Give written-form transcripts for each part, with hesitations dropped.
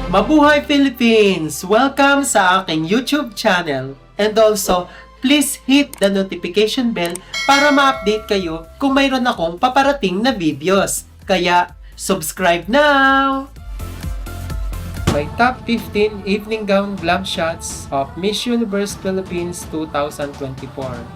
Mabuhay Philippines! Welcome sa aking YouTube channel. And also, please hit the notification bell para ma-update kayo kung mayroon akong paparating na videos. Kaya, subscribe now! My top 15 evening gown glam shots of Miss Universe Philippines 2024.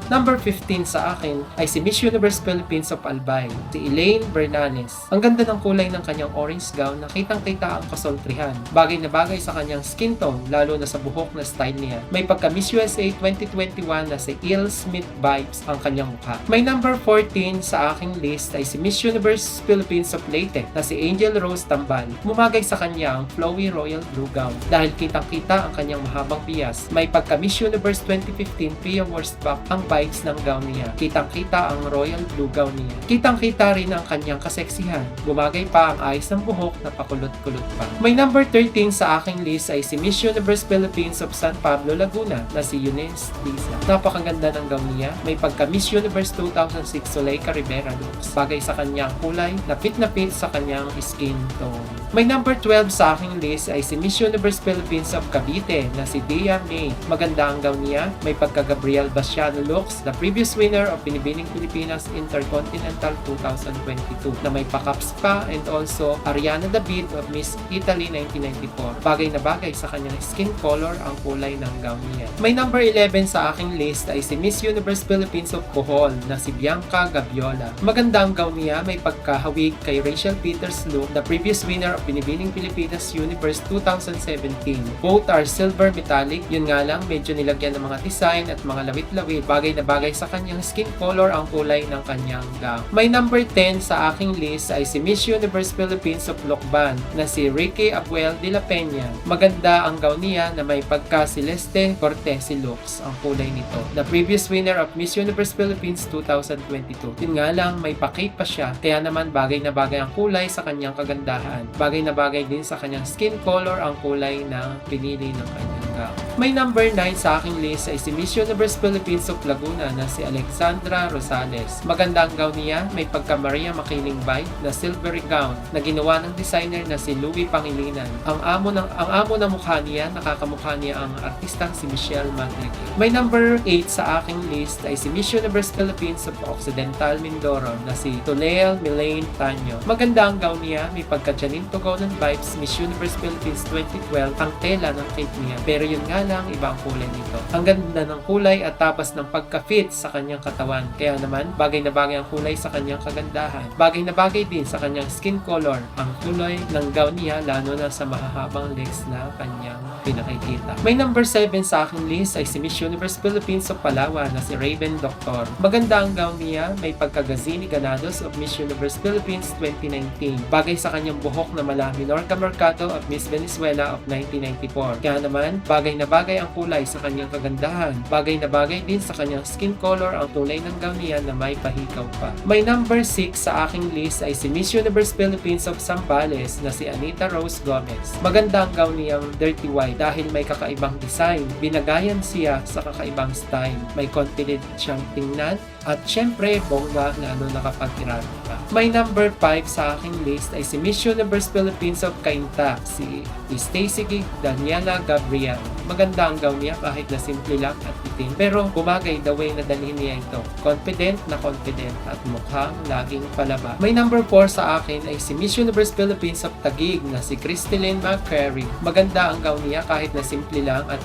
Number 15 sa akin ay si Miss Universe Philippines of Albay, si Elaine Bernales. Ang ganda ng kulay ng kanyang orange gown na kitang-kita ang kasultrihan. Bagay na bagay sa kanyang skin tone, lalo na sa buhok na style niya. May pagka Miss USA 2021 na si Il Smith vibes ang kanyang mukha. May number 14 sa aking list ay si Miss Universe Philippines of Leyte na si Angel Rose Tambal. Mumagay sa kanya ang flowy royal blue gown dahil kitang-kita ang kanyang mahabang bias. May pagka Miss Universe 2015 Pia Wurtzbach ang vibes ng gown niya. Kitang-kita ang royal blue gown niya. Kitang-kita rin ang kanyang kaseksihan. Bumagay pa ang ayos ng buhok na pakulot-kulot pa. May number 13 sa aking list ay si Miss Universe Philippines of San Pablo, Laguna na si Eunice Lisa. Napakaganda ng gown niya. May pagka Miss Universe 2006 Zuleika Rivera looks. Bagay sa kanyang kulay, na fit sa kanyang skin tone. May number 12 sa aking list ay si Miss Universe Philippines of Cavite na si Dea May. Maganda ang gown niya. May pagka Gabriel Basiano looks, the previous winner of Binibining Pilipinas Intercontinental 2022 na may pakaps pa, and also Ariana David of Miss Italy 1994. Bagay na bagay sa kanyang skin color ang kulay ng gown niya. May number 11 sa aking list ay si Miss Universe Philippines of Bohol na si Bianca Gabiola. Maganda ang gown niya. May pagkahawig kay Rachel Peters look, the previous winner of Binibining Pilipinas Universe 2017. Both are silver metallic. Yun nga lang, medyo nilagyan ng mga design at mga lawit-lawit. Bagay na bagay sa kanyang skin color ang kulay ng kanyang gown. May number 10 sa aking list ay si Miss Universe Philippines of Lokban na si Ricky Abuel de la Peña. Maganda ang gown niya na may pagka Celeste Cortesi looks ang kulay nito. The previous winner of Miss Universe Philippines 2022. Yun nga lang, may pa-cape pa siya. Kaya naman bagay na bagay ang kulay sa kanyang kagandahan. Bagay na bagay din sa kanyang skin color ang kulay na pinili ng kanyang gown. May number 9 sa aking list ay si Miss Universe Philippines of Laguna na si Alexandra Rosales. Maganda ang gown niya, may pagka Maria Makiling vibe na silvery gown na ginawa ng designer na si Louie Pangilinan. Ang amo ng mukha niya, nakakamukha niya ang artistang si Michelle Manrique. May number 8 sa aking list ay si Miss Universe Philippines of Occidental Mindoro na si Tuleel Milaine Tanyo. Maganda ang gown niya, may pagka Janine Togonan vibes Miss Universe Philippines 2012 ang tela ng cape niya. Pero yun nga lang, iba ang kulay nito. Ang ganda ng kulay at tapas ng pagka-fit sa kanyang katawan. Kaya naman, bagay na bagay ang kulay sa kanyang kagandahan. Bagay na bagay din sa kanyang skin color ang kulay ng gown niya, lalo na sa mahahabang legs na kanyang pinakikita. May number 7 sa aking list ay si Miss Universe Philippines of Palawan na si Raven Doctor. Maganda ang gown niya, may pagka-Gazini Ganados of Miss Universe Philippines 2019. Bagay sa kanyang buhok na mala Minorca Mercado of Miss Venezuela of 1994. Kaya naman, bagay na bagay ang kulay sa kanyang kagandahan. Bagay na bagay din sa kanyang skin color ang tulay ng gown niya na may pahikaw pa. May number 6 sa aking list ay si Miss Universe Philippines of Zambales na si Anita Rose Gomez. Maganda ang gown niyang dirty white dahil may kakaibang design. Binagayan siya sa kakaibang style. May confident siyang tingnan at syempre, bongga lalo nakapag-irado pa. May number 5 sa aking list ay si Miss Universe Philippines of Cainta, si Stacy Daniela Gabriel. Maganda ang gown niya kahit na simple lang at itim. Pero bumagay the way na dalhin niya ito. Confident na confident at mukhang laging palaba. May number 4 sa akin ay si Miss Universe Philippines of Taguig na si Crystalline McCrary. Maganda ang gown niya kahit na simple lang at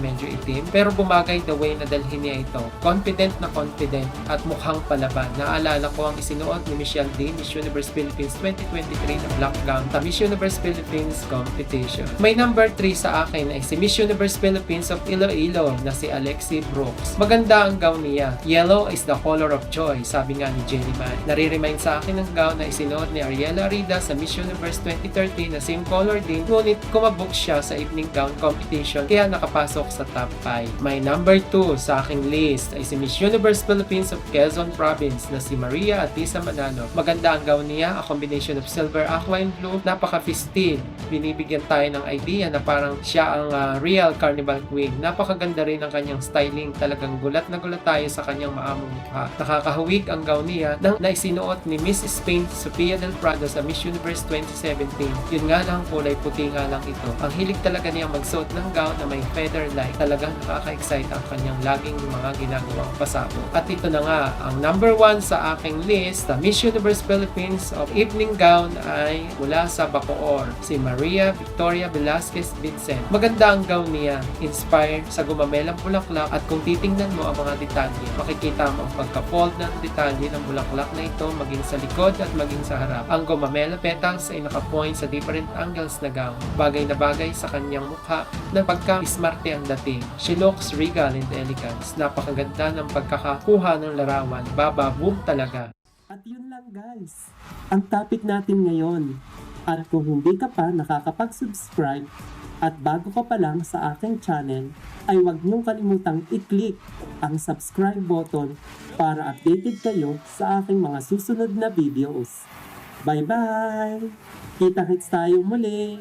medyo itim. Pero bumagay the way na dalhin niya ito. Confident na confident at mukhang palaban. Naalala ko ang isinuot ni Michelle D. Miss Universe Philippines 2023 na black gown sa Miss Universe Philippines competition. May number 3 sa akin ay si Miss Universe Philippines of Iloilo na si Alexi Brooks. Maganda ang gown niya. Yellow is the color of joy, sabi nga ni Jenny Man. Nare-remind sa akin ng gown na isinuot ni Ariela Rida sa Miss Universe 2013 na same color din, ngunit kumabog siya sa evening gown competition kaya nakapasok sa top 5. May number 2 sa aking list ay si Miss Universe Philippines Queens of Quezon Province na si Maria Atisa Manalo. Maganda ang gown niya, a combination of silver, aqua, and blue. Napaka-festive. Binibigyan tayo ng idea na parang siya ang real Carnival Queen. Napakaganda rin ang kanyang styling. Talagang gulat na gulat tayo sa kanyang maamong mukha. Nakakahawig ang gown niya na isinuot ni Miss Spain Sofia del Prado sa Miss Universe 2017. Yun nga lang, kulay puti nga lang ito. Ang hilig talaga niya magsuot ng gown na may feather light. Talagang nakaka-excite ang kanyang laging mga ginagawang pasabog. At ito na nga, ang number 1 sa aking list, the Miss Universe Philippines of evening gown ay mula sa Bacoor, si Maria Victoria Velasquez Vincent. Maganda ang gown niya, inspired sa gumamelang bulaklak, at kung titingnan mo ang mga detalye, makikita mo ang pagka-fold ng detalye ng bulaklak na ito maging sa likod at maging sa harap. Ang gumamela petals ay nakapoint sa different angles na gown. Bagay na bagay sa kanyang mukha na pagka-smarte ang dating. She looks regal and elegant. Napakaganda ng pagkakakuha ng larawan. Baba boom talaga. At yun lang guys, ang topic natin ngayon. At kung hindi ka pa nakakapag-subscribe at bago ka pa lang sa aking channel, ay huwag niyong kalimutang i-click ang subscribe button para updated kayo sa aking mga susunod na videos. Bye-bye! Kita-kits tayo muli!